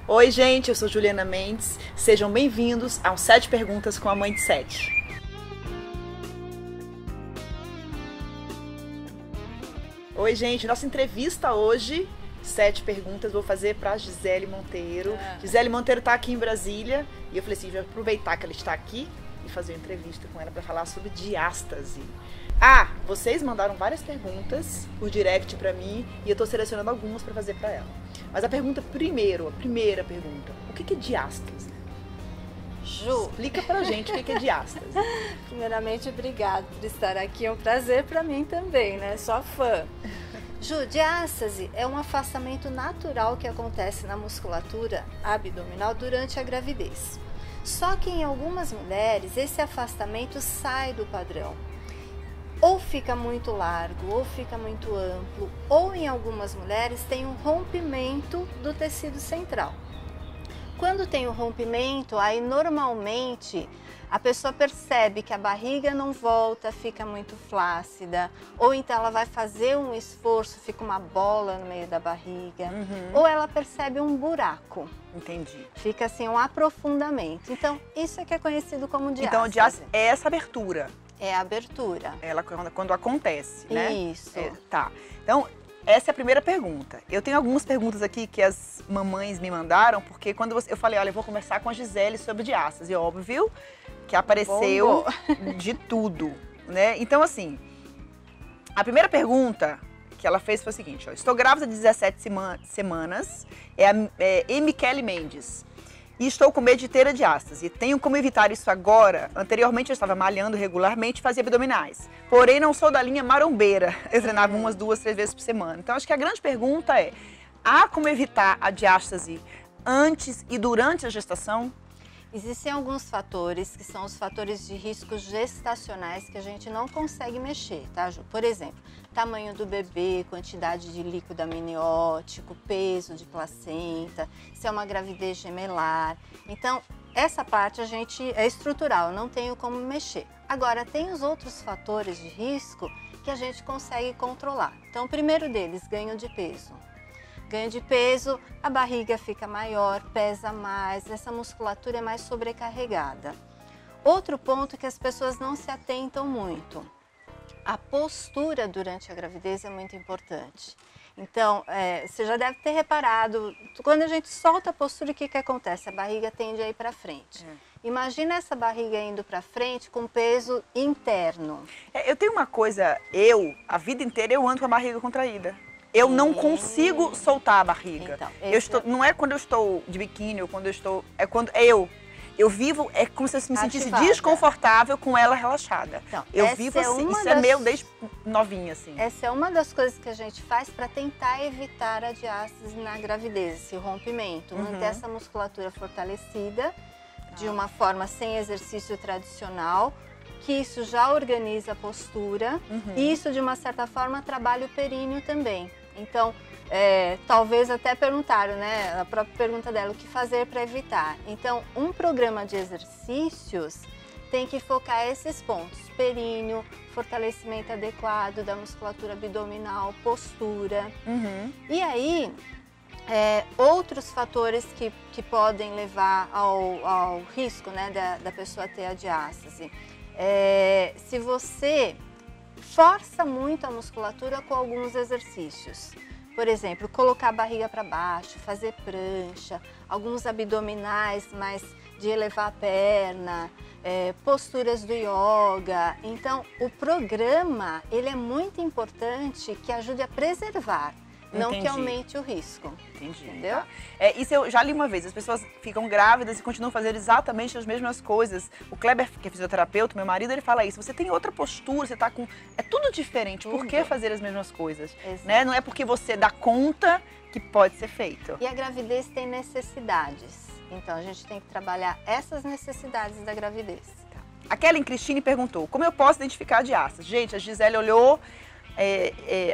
Oi, gente, eu sou Juliana Mendes. Sejam bem-vindos ao 7 Perguntas com a Mãe de 7. Oi, gente, nossa entrevista hoje, 7 perguntas, vou fazer para Gisele Monteiro. Gisele Monteiro está aqui em Brasília e eu falei assim, vou aproveitar que ela está aqui e fazer uma entrevista com ela para falar sobre diástase. Vocês mandaram várias perguntas por direct para mim e eu estou selecionando algumas para fazer para ela. Mas a primeira pergunta, o que é diástase? Ju, explica pra gente o que é diástase. Primeiramente, obrigada por estar aqui, é um prazer para mim também, né? Sou fã. Ju, diástase é um afastamento natural que acontece na musculatura abdominal durante a gravidez. Só que em algumas mulheres esse afastamento sai do padrão. Ou fica muito largo, ou fica muito amplo, ou em algumas mulheres tem um rompimento do tecido central. Quando tem o rompimento, aí normalmente a pessoa percebe que a barriga não volta, fica muito flácida, ou então ela vai fazer um esforço, fica uma bola no meio da barriga, ou ela percebe um buraco. Entendi. Fica assim um aprofundamento. Então, isso é que é conhecido como diástase. Então, diástase é essa abertura. É a abertura. Ela quando acontece, né? Isso. Tá. Então, essa é a primeira pergunta. Eu tenho algumas perguntas aqui que as mamães me mandaram, porque quando eu falei, olha, eu vou conversar com a Gisele sobre diástase, e óbvio que apareceu de tudo, né? Então, assim, a primeira pergunta que ela fez foi a seguinte, ó, estou grávida de 17 semanas, é Michele Mendes. E estou com medo de ter a diástase. Tenho como evitar isso agora? Anteriormente eu estava malhando regularmente e fazia abdominais. Porém, não sou da linha marombeira. Eu treinava umas 2, 3 vezes por semana. Então, acho que a grande pergunta é, há como evitar a diástase antes e durante a gestação? Existem alguns fatores, que são os fatores de risco gestacionais que a gente não consegue mexer, tá, Ju? Por exemplo, tamanho do bebê, quantidade de líquido amniótico, peso de placenta, se é uma gravidez gemelar. Então, essa parte a gente é estrutural, não tenho como mexer. Agora, tem os outros fatores de risco que a gente consegue controlar. Então, o primeiro deles, ganho de peso. Ganho de peso, a barriga fica maior, pesa mais, essa musculatura é mais sobrecarregada. Outro ponto que as pessoas não se atentam muito, a postura durante a gravidez é muito importante. Então, você já deve ter reparado, quando a gente solta a postura, o que acontece? A barriga tende a ir para frente. Imagina essa barriga indo para frente com peso interno. Eu tenho uma coisa, a vida inteira eu ando com a barriga contraída. Eu não consigo soltar a barriga. Então, não é quando eu estou de biquíni ou quando eu estou... É quando eu vivo, é como se eu me sentisse desconfortável com ela relaxada. Então, eu vivo assim, isso é meu desde novinha, assim. Essa é uma das coisas que a gente faz para tentar evitar a diástase na gravidez, esse rompimento. Manter essa musculatura fortalecida de uma forma sem exercício tradicional, que isso já organiza a postura e isso, de uma certa forma, trabalha o períneo também. Então, talvez até perguntaram, né, a própria pergunta dela, o que fazer para evitar. Então, um programa de exercícios tem que focar esses pontos, períneo, fortalecimento adequado da musculatura abdominal, postura. E aí, outros fatores que podem levar ao risco, né, da pessoa ter a diástase. Se você força muito a musculatura com alguns exercícios. Por exemplo, colocar a barriga para baixo, fazer prancha, alguns abdominais, mais de elevar a perna, posturas do yoga. Então, o programa, ele é muito importante, que ajude a preservar. Não que aumente o risco. Entendi. Entendeu? Tá. Isso eu já li uma vez. As pessoas ficam grávidas e continuam fazendo exatamente as mesmas coisas. O Kleber, que é fisioterapeuta, meu marido, ele fala isso. Você tem outra postura, você tá com... É tudo diferente. Por que fazer as mesmas coisas? Né? Não é porque você dá conta que pode ser feito. E a gravidez tem necessidades. Então, a gente tem que trabalhar essas necessidades da gravidez. Tá. A Kellen Cristine perguntou, como eu posso identificar a diástase? Gente, a Gisele olhou...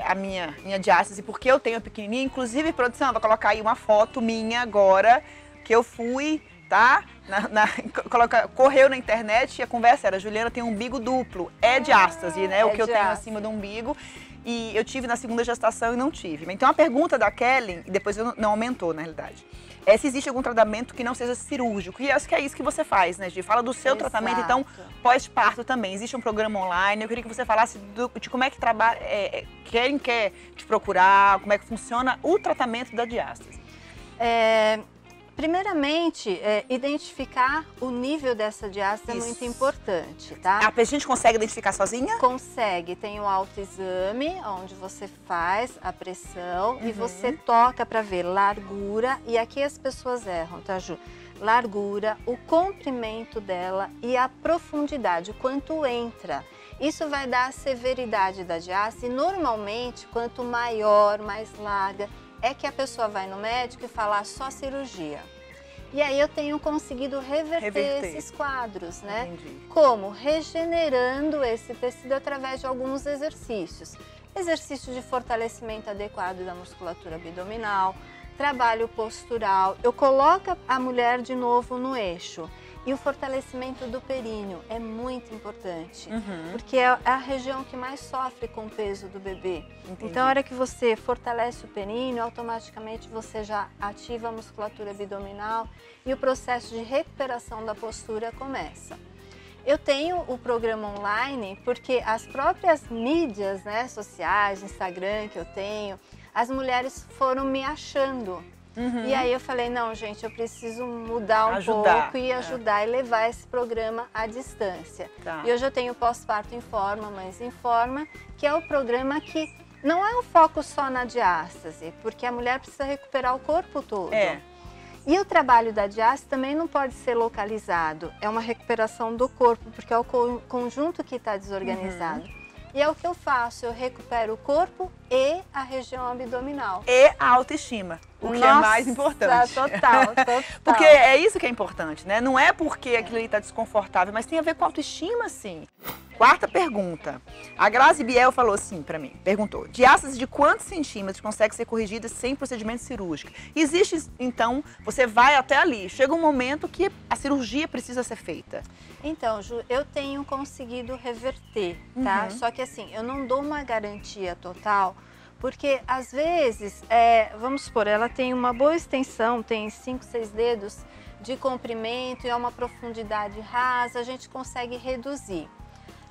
a minha diástase, porque eu tenho a pequenininha, inclusive, produção, vou colocar aí uma foto minha agora, que eu fui, tá? Correu na internet e a conversa era, Juliana tem um umbigo duplo, diástase, né? O que eu tenho acima do umbigo. E eu tive na segunda gestação e não tive. Então a pergunta da Kellen, e depois não aumentou na realidade, se existe algum tratamento que não seja cirúrgico. E acho que é isso que você faz, né, Gi? Fala do seu tratamento, então, pós-parto também. Existe um programa online. Eu queria que você falasse de como é que trabalha, quem quer te procurar, como é que funciona o tratamento da diástase. Primeiramente, identificar o nível dessa diástase é muito importante, tá? A gente consegue identificar sozinha? Consegue. Tem o autoexame, onde você faz a pressão e você toca para ver largura. E aqui as pessoas erram, tá, Ju? Largura, o comprimento dela e a profundidade, o quanto entra. Isso vai dar a severidade da diástase. Normalmente, quanto maior, mais larga, é que a pessoa vai no médico e fala só cirurgia. E aí eu tenho conseguido reverter esses quadros, né? Entendi. Como? Regenerando esse tecido através de alguns exercícios. Exercício de fortalecimento adequado da musculatura abdominal, trabalho postural. Eu coloco a mulher de novo no eixo. E o fortalecimento do períneo é muito importante, porque é a região que mais sofre com o peso do bebê. Entendi. Então, a hora que você fortalece o períneo, automaticamente você já ativa a musculatura abdominal e o processo de recuperação da postura começa. Eu tenho o programa online porque as próprias mídias, né, sociais, Instagram que eu tenho, as mulheres foram me achando. E aí eu falei, não, gente, eu preciso mudar um pouco e ajudar e levar esse programa à distância. Tá. E hoje eu tenho o Pós-Parto em Forma, Mães em Forma, que é o programa que não é um foco só na diástase, porque a mulher precisa recuperar o corpo todo. E o trabalho da diástase também não pode ser localizado, é uma recuperação do corpo, porque é o conjunto que está desorganizado. E é o que eu faço, eu recupero o corpo e a região abdominal. E a autoestima, o que é mais importante. Total. Porque é isso que é importante, né? Não é porque aquilo ali tá desconfortável, mas tem a ver com a autoestima, sim. Quarta pergunta. A Grazi Biel falou assim pra mim, perguntou: diástase de quantos centímetros consegue ser corrigida sem procedimento cirúrgico? Existe, então, você vai até ali, chega um momento que a cirurgia precisa ser feita. Então, Ju, eu tenho conseguido reverter, tá? Só que assim, eu não dou uma garantia total, porque às vezes, vamos supor, ela tem uma boa extensão, tem 5, 6 dedos de comprimento e é uma profundidade rasa, a gente consegue reduzir.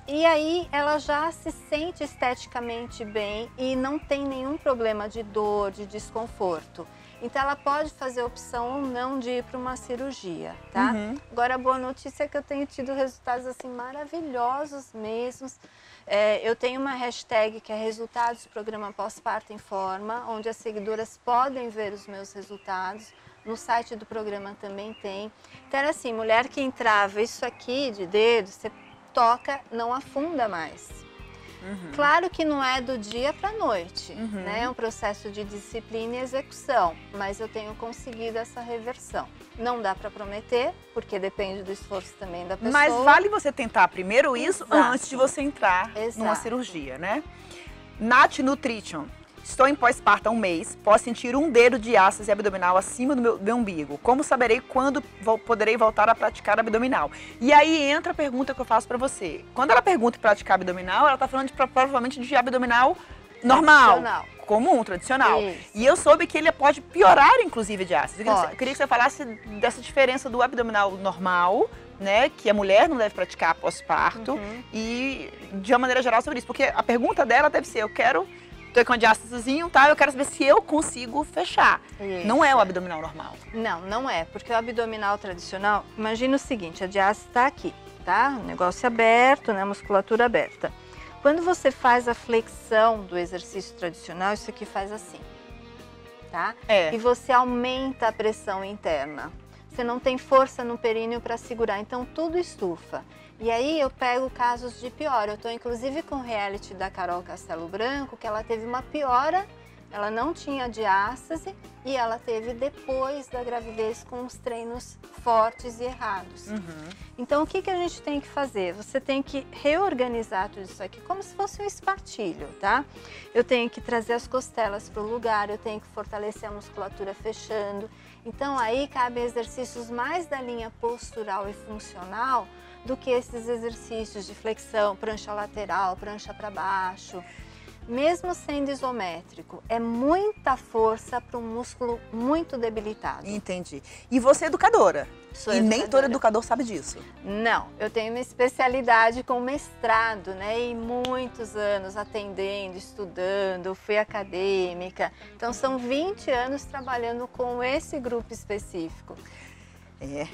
E aí ela já se sente esteticamente bem e não tem nenhum problema de dor, de desconforto. Então ela pode fazer a opção ou não de ir para uma cirurgia, tá? Agora a boa notícia é que eu tenho tido resultados assim maravilhosos mesmos. Eu tenho uma hashtag que é resultados programa Pós-Parto em Forma, onde as seguidoras podem ver os meus resultados. No site do programa também tem. Então era assim, mulher que entrava isso aqui de dedo, você toca, não afunda mais. Claro que não é do dia para a noite, né? É um processo de disciplina e execução, mas eu tenho conseguido essa reversão. Não dá para prometer, porque depende do esforço também da pessoa. Mas vale você tentar primeiro isso antes de você entrar numa cirurgia, né? Nath Nutrition. Estou em pós-parto há um mês, posso sentir um dedo de diástase abdominal acima do meu umbigo. Como saberei quando poderei voltar a praticar abdominal? E aí entra a pergunta que eu faço pra você. Quando ela pergunta em praticar abdominal, ela tá falando provavelmente de abdominal normal, comum, tradicional. Isso. E eu soube que ele pode piorar, inclusive, a diástase. Eu queria que você falasse dessa diferença do abdominal normal, né, que a mulher não deve praticar pós-parto, e de uma maneira geral sobre isso. Porque a pergunta dela deve ser, tô com a diástasezinho, tá? Eu quero saber se eu consigo fechar. Isso. Não é o abdominal normal. Não, não é. Porque o abdominal tradicional, imagina o seguinte, a diástase tá aqui, tá? O negócio aberto, né? A musculatura aberta. Quando você faz a flexão do exercício tradicional, isso aqui faz assim, tá? E você aumenta a pressão interna. Você não tem força no períneo para segurar, então tudo estufa. E aí eu pego casos de piora. Eu estou inclusive com o reality da Carol Castelo Branco, que ela teve uma piora, ela não tinha diástase e ela teve depois da gravidez com os treinos fortes e errados. Então o que a gente tem que fazer? Você tem que reorganizar tudo isso aqui como se fosse um espartilho, tá? Eu tenho que trazer as costelas para o lugar, eu tenho que fortalecer a musculatura fechando. Então aí cabem exercícios mais da linha postural e funcional do que esses exercícios de flexão, prancha lateral, prancha para baixo. mesmo sendo isométrico, é muita força para um músculo muito debilitado. Entendi. E você é educadora? Sou e educadora. Nem todo educador sabe disso. Não, eu tenho uma especialidade com mestrado, né? E muitos anos atendendo, estudando, fui acadêmica. Então são 20 anos trabalhando com esse grupo específico.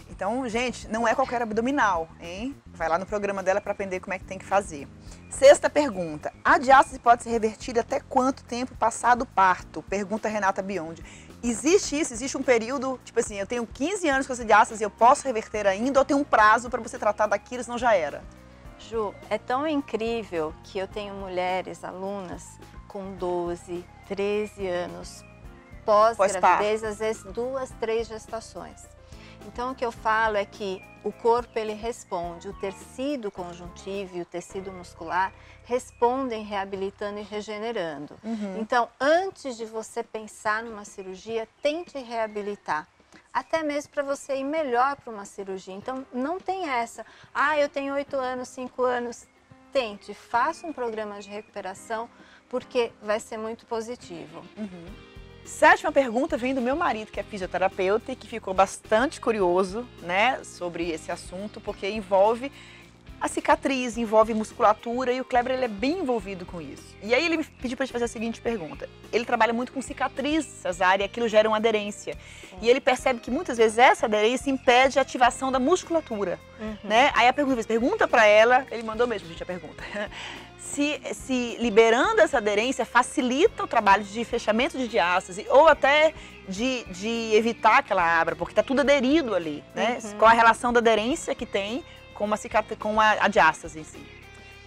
Então, gente, não é qualquer abdominal, hein? Vai lá no programa dela para aprender como é que tem que fazer. Sexta pergunta. A diástase pode ser revertida até quanto tempo passado o parto? Pergunta Renata Biondi. Existe isso? Existe um período, tipo assim, eu tenho 15 anos com essa diástase, eu posso reverter ainda ou tem um prazo para você tratar daquilo, senão já era? Ju, é tão incrível que eu tenho mulheres, alunas, com 12, 13 anos, pós-gravidez, às vezes 2, 3 gestações. Então, o que eu falo é que o corpo, ele responde, o tecido conjuntivo e o tecido muscular respondem reabilitando e regenerando. Então, antes de você pensar numa cirurgia, tente reabilitar. Até mesmo para você ir melhor para uma cirurgia. Então, não tem essa, eu tenho 8 anos, 5 anos. Tente, faça um programa de recuperação, porque vai ser muito positivo. Sétima pergunta vem do meu marido, que é fisioterapeuta e que ficou bastante curioso, né, sobre esse assunto, porque envolve a cicatriz, envolve musculatura e o Kleber, ele é bem envolvido com isso. E aí ele me pediu para te fazer a seguinte pergunta. Ele trabalha muito com cicatriz cesárea e aquilo gera uma aderência. E ele percebe que muitas vezes essa aderência impede a ativação da musculatura, né? Aí a pergunta para ela, ele mandou mesmo, gente, a pergunta. Se liberando essa aderência facilita o trabalho de fechamento de diástase ou até de evitar que ela abra, porque está tudo aderido ali, né? Qual a relação da aderência que tem com a diástase em si?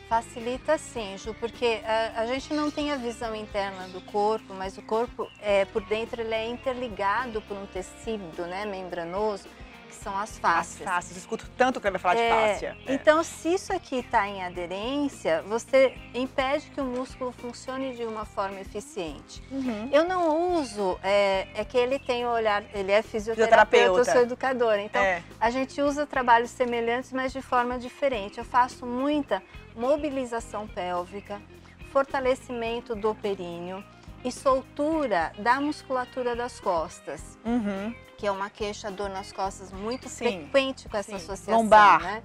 Facilita sim, Ju, porque a gente não tem a visão interna do corpo, mas o corpo, por dentro, ele é interligado por um tecido, né, membranoso, que são as fáscias. As fáscias, eu escuto tanto que ele vai falar de fáscia. Então, se isso aqui está em aderência, você impede que o músculo funcione de uma forma eficiente. Eu não uso, que ele tem o olhar, ele é fisioterapeuta, eu sou educadora, então a gente usa trabalhos semelhantes, mas de forma diferente. Eu faço muita mobilização pélvica, fortalecimento do períneo e soltura da musculatura das costas. Que é uma queixa, dor nas costas muito frequente com essa associação, lombar, né?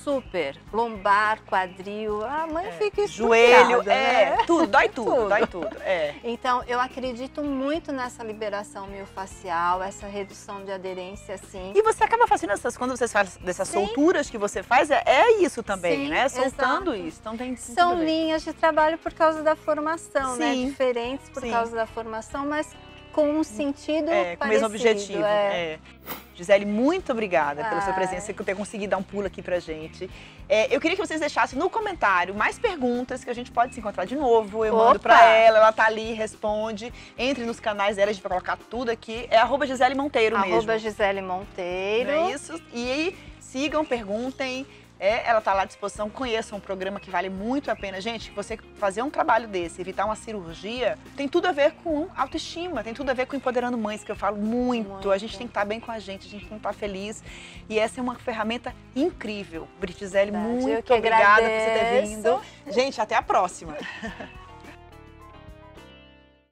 Super. Lombar, quadril, a mãe fica joelho, né? tudo, dói tudo, dói tudo. Então, eu acredito muito nessa liberação miofascial, essa redução de aderência, sim. E você acaba fazendo quando você faz dessas solturas que você faz, é isso também, né? Soltando isso. Então tem São linhas de trabalho por causa da formação, né? Diferentes por causa da formação, mas com um sentido parecido. Com o mesmo objetivo. Gisele, muito obrigada pela sua presença, por ter conseguido dar um pulo aqui pra gente. Eu queria que vocês deixassem no comentário mais perguntas que a gente pode se encontrar de novo. Eu mando pra ela tá ali, responde. Entre nos canais dela, a gente vai colocar tudo aqui. É @Gisele Monteiro mesmo. @Gisele Monteiro. Não é isso? E aí, sigam, perguntem. Ela está lá à disposição, conheçam um programa que vale muito a pena. Gente, você fazer um trabalho desse, evitar uma cirurgia, tem tudo a ver com autoestima, tem tudo a ver com empoderando mães, que eu falo muito. A gente tem que estar bem com a gente tem que estar feliz. E essa é uma ferramenta incrível. Gisele, muito obrigada por você ter vindo. Gente, até a próxima.